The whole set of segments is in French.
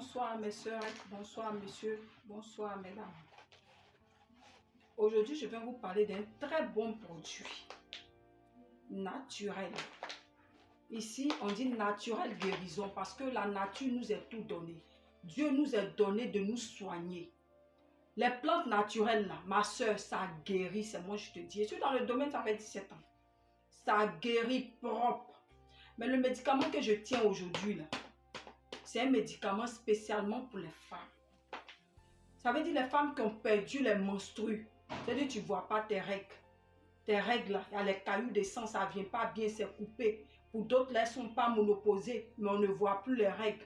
Bonsoir mes soeurs, bonsoir messieurs, bonsoir mesdames. Aujourd'hui, je vais vous parler d'un très bon produit naturel. Ici, on dit naturel guérison parce que la nature nous est tout donné. Dieu nous a donné de nous soigner. Les plantes naturelles, là, ma soeur, ça guérit, c'est moi je te dis. Je suis dans le domaine, ça fait 17 ans. Ça guérit propre. Mais le médicament que je tiens aujourd'hui, là, c'est un médicament spécialement pour les femmes. Ça veut dire les femmes qui ont perdu les menstrues. C'est-à-dire que tu ne vois pas tes règles. Tes règles, là, il y a les cailloux de sang, ça ne vient pas bien, c'est coupé. Pour d'autres, elles ne sont pas monoposées, mais on ne voit plus les règles.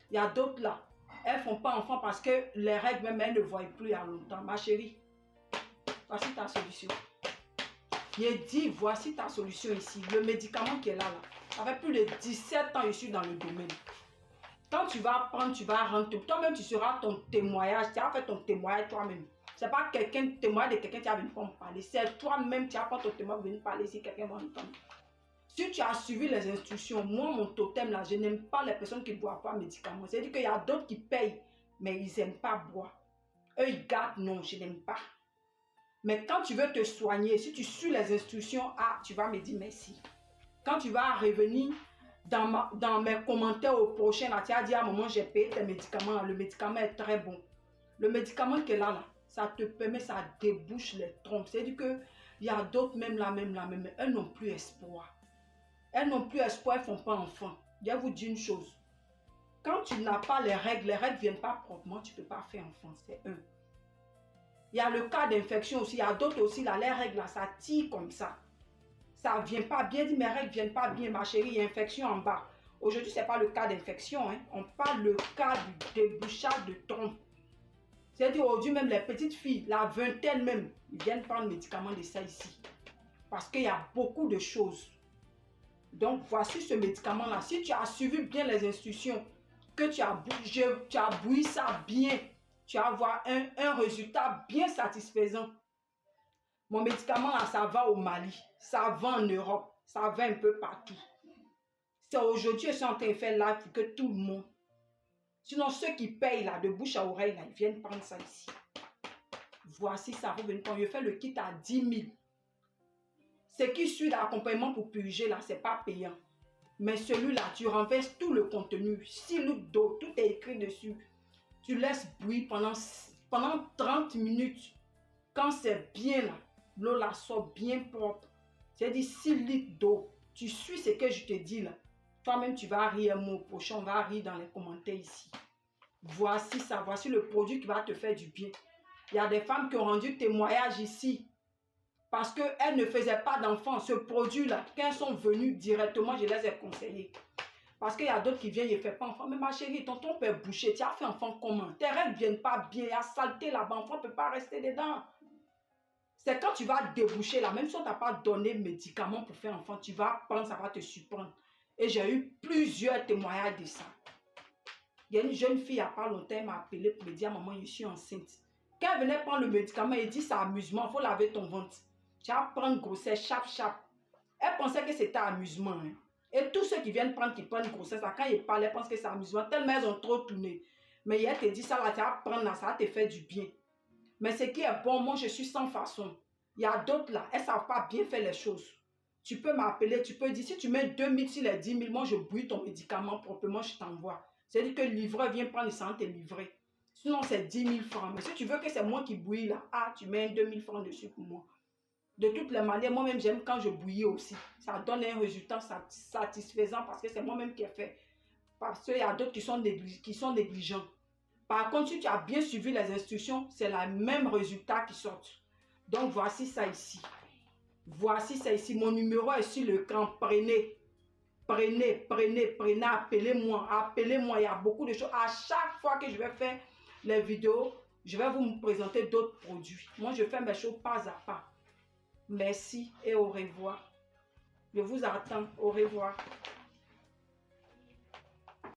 Il y a d'autres là, elles ne font pas enfant parce que les règles, même elles ne voient plus il y a longtemps. Ma chérie, voici ta solution. J'ai dit, voici ta solution ici. Le médicament qui est là, ça fait plus de 17 ans que je suis dans le domaine. Quand tu vas prendre, tu vas rentrer. Toi-même, tu seras ton témoignage. Tu as fait ton témoignage toi-même. Ce n'est pas quelqu'un, témoignage de quelqu'un qui a venu me parler. C'est toi-même, tu as fait ton témoignage pour venir parler si quelqu'un va entendre. Si tu as suivi les instructions, moi, mon totem là, je n'aime pas les personnes qui ne boivent pas de médicaments. C'est-à-dire qu'il y a d'autres qui payent, mais ils n'aiment pas boire. Eux, ils gardent, non, je n'aime pas. Mais quand tu veux te soigner, si tu suis les instructions, tu vas me dire merci. Quand tu vas revenir dans mes commentaires au prochain, là, tu as dit à un moment, j'ai payé tes médicaments, le médicament est très bon. Le médicament qui est là, ça te permet, ça débouche les trompes. C'est-à-dire qu'il y a d'autres, même, elles n'ont plus espoir. Elles n'ont plus espoir, elles ne font pas enfant. Je vais vous dire une chose. Quand tu n'as pas les règles ne viennent pas proprement, tu ne peux pas faire enfant. C'est un. Il y a le cas d'infection aussi. Il y a d'autres aussi, là, les règles, là, ça tire comme ça. Ça ne vient pas bien. Dit, mes règles ne viennent pas bien, ma chérie, il y a infection en bas. Aujourd'hui, ce n'est pas le cas d'infection. Hein. On parle le cas du débouchage de trompe. C'est-à-dire, aujourd'hui, même les petites filles, la vingtaine même, ils viennent prendre le médicament de ça ici. Parce qu'il y a beaucoup de choses. Donc, voici ce médicament-là. Si tu as suivi bien les instructions, que tu as bouilli ça bien, tu vas avoir un résultat bien satisfaisant. Mon médicament, là, ça va au Mali, ça va en Europe, ça va un peu partout. C'est aujourd'hui que je suis en train de faire là pour que tout le monde. Sinon, ceux qui payent là, de bouche à oreille, là, ils viennent prendre ça ici. Voici ça. Quand je fais le kit à 10 000. Ce qui suit l'accompagnement pour purger, là, ce n'est pas payant. Mais celui-là, tu renverses tout le contenu. 6 litres d'eau, tout est écrit dessus. Tu laisses bouillir pendant 30 minutes. Quand c'est bien là, l'eau la sort bien propre. C'est-à-dire 6 litres d'eau. Tu suis ce que je te dis là. Toi-même, tu vas rire mon prochain. On va rire dans les commentaires ici. Voici ça. Voici le produit qui va te faire du bien. Il y a des femmes qui ont rendu témoignage ici. Parce qu'elles ne faisaient pas d'enfants. Ce produit-là, quand elles sont venues directement, je les ai conseillées. Parce qu'il y a d'autres qui viennent, ils ne font pas enfant. Mais ma chérie, ton trompe est bouché. Tu as fait enfant comment? Tes règles ne viennent pas bien. Il y a saleté là-bas. L'enfant ne peut pas rester dedans. C'est quand tu vas déboucher là, même si on ne t'a pas donné de médicaments pour faire enfant, tu vas prendre, ça va te surprendre. Et j'ai eu plusieurs témoignages de ça. Il y a une jeune fille, il n'y a pas longtemps, elle m'a appelé pour me dire, maman, je suis enceinte. Quand elle venait prendre le médicament, elle dit, c'est amusement, il faut laver ton ventre. Tu vas prendre grossesse, chap. Elle pensait que c'était amusement. Hein. Et tous ceux qui viennent prendre, qui prennent grossesse, là, quand ils parlent, ils pensent que c'est amusement. Tellement elles ont trop tourné. Mais elle te dit ça, là, tu vas prendre là, ça va te faire du bien. Mais ce qui est bon, moi, je suis sans façon. Il y a d'autres là, elles ne savent pas bien faire les choses. Tu peux m'appeler, tu peux dire, si tu mets 2 000 sur les 10 000, moi, je bouille ton médicament proprement, je t'envoie. C'est-à-dire que le livreur vient prendre et ça va te livrer. Sinon, c'est 10 000 francs. Mais si tu veux que c'est moi qui bouille là, tu mets 2 000 francs dessus pour moi. De toutes les manières, moi-même, j'aime quand je bouillis aussi. Ça donne un résultat satisfaisant parce que c'est moi-même qui ai fait. Parce qu'il y a d'autres qui sont négligents. Par contre, si tu as bien suivi les instructions, c'est le même résultat qui sort. Donc, voici ça ici. Voici ça ici. Mon numéro est sur l'écran. Prenez, appelez-moi. Appelez-moi. Il y a beaucoup de choses. À chaque fois que je vais faire les vidéos, je vais vous présenter d'autres produits. Moi, je fais mes choses pas à pas. Merci et au revoir. Je vous attends. Au revoir.